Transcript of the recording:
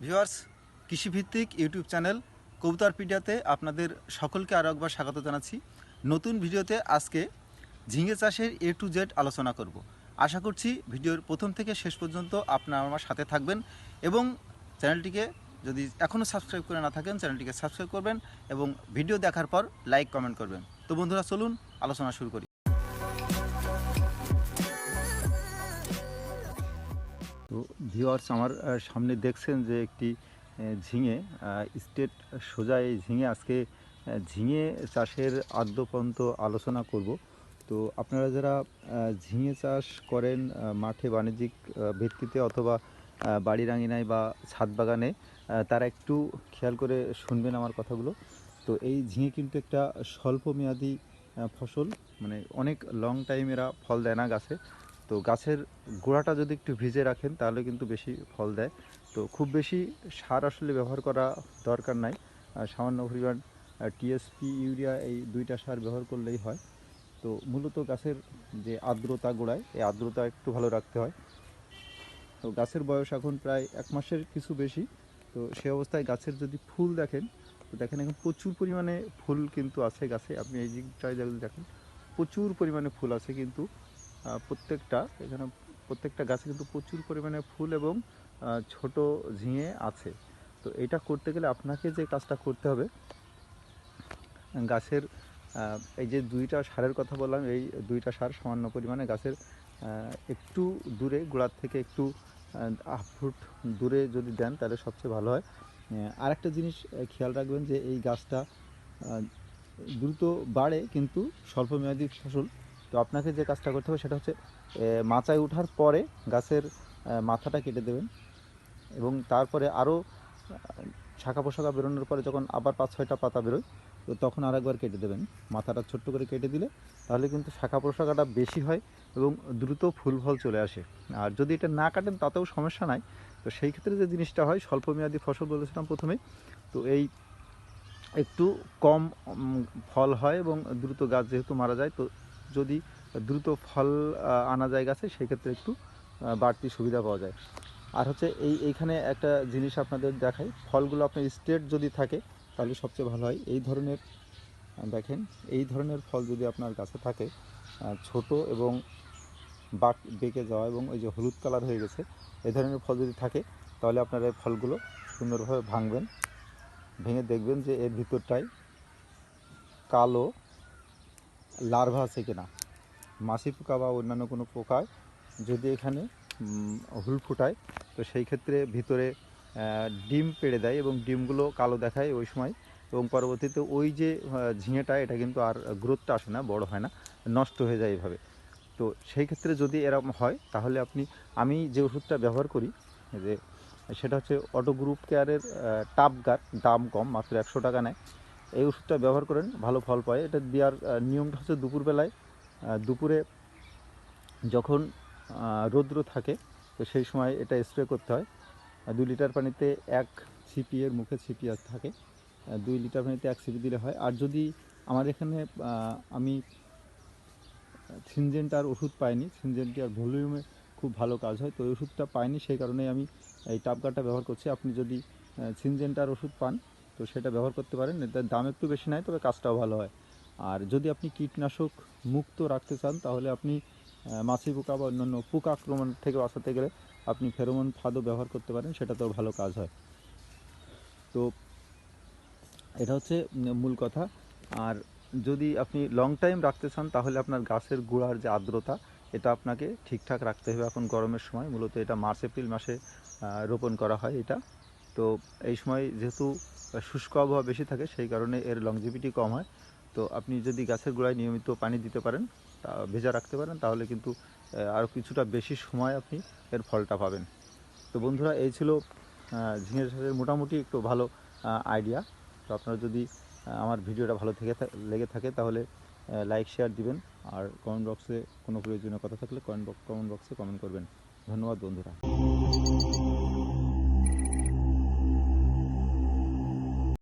Viewers, কৃষিভিত্তিক YouTube channel কবুতরপিডিয়াতে আপনাদের সকলকে আরও একবার স্বাগত জানাচ্ছি। নতুন ভিডিওতে আজকে ঝিঙে চাষের A to Z আলোচনা করব। আশা করছি ভিডিওর প্রথম থেকে শেষ পর্যন্ত আপনারা আমার সাথে থাকবেন এবং চ্যানেলটিকে যদি এখনও সাবস্ক্রাইব করে না থাকেন চ্যানেলটিকে সাবস্ক্রাইব করবেন এবং ভিডিও দেখার পর লাইক কমেন্ট করবেন। তো বন্ধুরা, চলুন আলোচনা শুরু করি। তো ভিউয়ার্স, আমার সামনে দেখছেন যে একটি ঝিঙে স্টেট সোজা। এই ঝিঙে আজকে ঝিঙে চাষের আদ্যপন্ত আলোচনা করব। তো আপনারা যারা ঝিঙে চাষ করেন মাঠে বাণিজ্যিক ভিত্তিতে অথবা বাড়ির আঙিনায় বা ছাদ বাগানে, তারা একটু খেয়াল করে শুনবেন আমার কথাগুলো। তো এই ঝিঙে কিন্তু একটা স্বল্পমেয়াদী ফসল, মানে অনেক লং টাইম এরা ফল দেয় না গাছে। তো গাছের গোড়াটা যদি একটু ভিজে রাখেন তাহলে কিন্তু বেশি ফল দেয়। তো খুব বেশি সার আসলে ব্যবহার করা দরকার নাই, সামান্য পরিমাণ টিএসপি, ইউরিয়া, এই দুইটা সার ব্যবহার করলেই হয়। তো মূলত গাছের যে আর্দ্রতা গোড়ায়, এই আর্দ্রতা একটু ভালো রাখতে হয়। তো গাছের বয়স এখন প্রায় 1 মাসের কিছু বেশি। তো সে অবস্থায় গাছের যদি ফুল দেখেন, তো দেখেন এখন প্রচুর পরিমাণে ফুল কিন্তু আছে গাছে। আপনি এই দিকটায় যদি দেখেন, প্রচুর পরিমাণে ফুল আছে কিন্তু প্রত্যেকটা গাছে কিন্তু প্রচুর পরিমাণে ফুল এবং ছোট ঝিঙে আছে। তো এটা করতে গেলে আপনাকে যে কাজটা করতে হবে, গাছের এই যে দুইটা সারের কথা বললাম, এই দুইটা সার সামান্য পরিমাণে গাছের একটু দূরে, গোড়ার থেকে একটু 1/2 ফুট দূরে যদি দেন তাহলে সবচেয়ে ভালো হয়। আরেকটা জিনিস খেয়াল রাখবেন যে এই গাছটা দ্রুত বাড়ে কিন্তু স্বল্পমেয়াদী ফসল। তো আপনাকে যে কাজটা করতে হবে সেটা হচ্ছে মাচায় ওঠার পরে গাছের মাথাটা কেটে দেবেন এবং তারপরে আরও শাখা পোশাখা বেরোনোর পরে যখন আবার 5-6টা পাতা বেরোয়, তো তখন আরেকবার কেটে দেবেন। মাথাটা ছোট্ট করে কেটে দিলে তাহলে কিন্তু শাখা পোশাখাটা বেশি হয় এবং দ্রুত ফুল ফল চলে আসে। আর যদি এটা না কাটেন তাতেও সমস্যা নাই। তো সেই ক্ষেত্রে যে জিনিসটা হয়, স্বল্পমেয়াদী ফসল বলেছিলাম প্রথমেই, তো এই একটু কম ফল হয় এবং দ্রুত গাছ যেহেতু মারা যায়, তো যদি দ্রুত ফল আনা যায় গাছে, সেক্ষেত্রে একটু বাড়তি সুবিধা পাওয়া যায়। আর হচ্ছে এইখানে একটা জিনিস আপনাদের দেখাই, ফলগুলো আপনার স্ট্রেট যদি থাকে তাহলে সবচেয়ে ভালো হয়। এই ধরনের দেখেন, এই ধরনের ফল যদি আপনার গাছে থাকে, ছোট এবং বেঁকে যাওয়া এবং ওই যে হলুদ কালার হয়ে গেছে, এই ধরনের ফল যদি থাকে তাহলে আপনারা এই ফলগুলো সুন্দরভাবে ভাঙবেন। ভেঙে দেখবেন যে এর ভিতরটায় কালো লার্ভা আছে কিনা, মাছি পোকা বা অন্যান্য কোনো পোকায় যদি এখানে হুল ফুটায়, তো সেই ক্ষেত্রে ভিতরে ডিম পেড়ে দেয় এবং ডিমগুলো কালো দেখায় ওই সময়, এবং পরবর্তীতে ওই যে ঝিঙেটা, এটা কিন্তু আর গ্রোথটা আসে না, বড় হয় না, নষ্ট হয়ে যায় এইভাবে। তো সেই ক্ষেত্রে যদি এরকম হয় তাহলে আমি যে ওষুধটা ব্যবহার করি, যে সেটা হচ্ছে অটো গ্রুপ কেয়ারের টাপ গার্ড, দাম কম, মাত্র 100 টাকা নেয়। এই ওষুধটা ব্যবহার করেন, ভালো ফল পায়। এটা দেওয়ার নিয়মটা হচ্ছে দুপুরে যখন রৌদ্র থাকে, তো সেই সময় এটা স্প্রে করতে হয়। 2 লিটার পানিতে 1 ছিপি, এর মুখে ছিপি থাকে, 2 লিটার পানিতে 1 ছিপি দিলে হয়। আর যদি আমার এখানে আমি সিনজেন্টার ওষুধ পাইনি, সিনজেন্টার ভলিউমে খুব ভালো কাজ হয়, তো ওই ওষুধটা পাইনি, সেই কারণেই আমি এই টাপগার্ডটা ব্যবহার করছি। আপনি যদি সিনজেন্টার ওষুধ পান তো সেটা ব্যবহার করতে পারেন। এটার দাম একটু বেশি নেয়, তবে কাজটাও ভালো হয়। আর যদি আপনি কীটনাশক মুক্ত রাখতে চান তাহলে আপনি মাছি পোকা বা অন্যান্য পোকা আক্রমণ থেকে বাঁচাতে গেলে আপনি ফেরোমন ফাঁদও ব্যবহার করতে পারেন, সেটাতেও ভালো কাজ হয়। তো এটা হচ্ছে মূল কথা। আর যদি আপনি লং টাইম রাখতে চান তাহলে আপনার গাছের গোড়ার যে আর্দ্রতা, এটা আপনাকে ঠিকঠাক রাখতে হবে। এখন গরমের সময়, মূলত এটা মার্চ-এপ্রিল মাসে রোপণ করা হয় এটা। তো এই সময় যেহেতু শুষ্ক আবহাওয়া বেশি থাকে, সেই কারণে এর লংজিভিটি কম হয়। তো আপনি যদি গাছের গোড়ায় নিয়মিত পানি দিতে পারেন, তা ভেজা রাখতে পারেন, তাহলে কিন্তু আরও কিছুটা বেশি সময় আপনি এর ফলটা পাবেন। তো বন্ধুরা, এই ছিল ঝিঙে চাষের মোটামুটি একটু ভালো আইডিয়া। তো আপনারা যদি আমার ভিডিওটা ভালো লেগে থাকে তাহলে লাইক শেয়ার দিবেন, আর কমেন্ট বক্সে কোনো প্রয়োজনীয় কথা থাকলে কমেন্ট বক্সে কমেন্ট করবেন। ধন্যবাদ বন্ধুরা।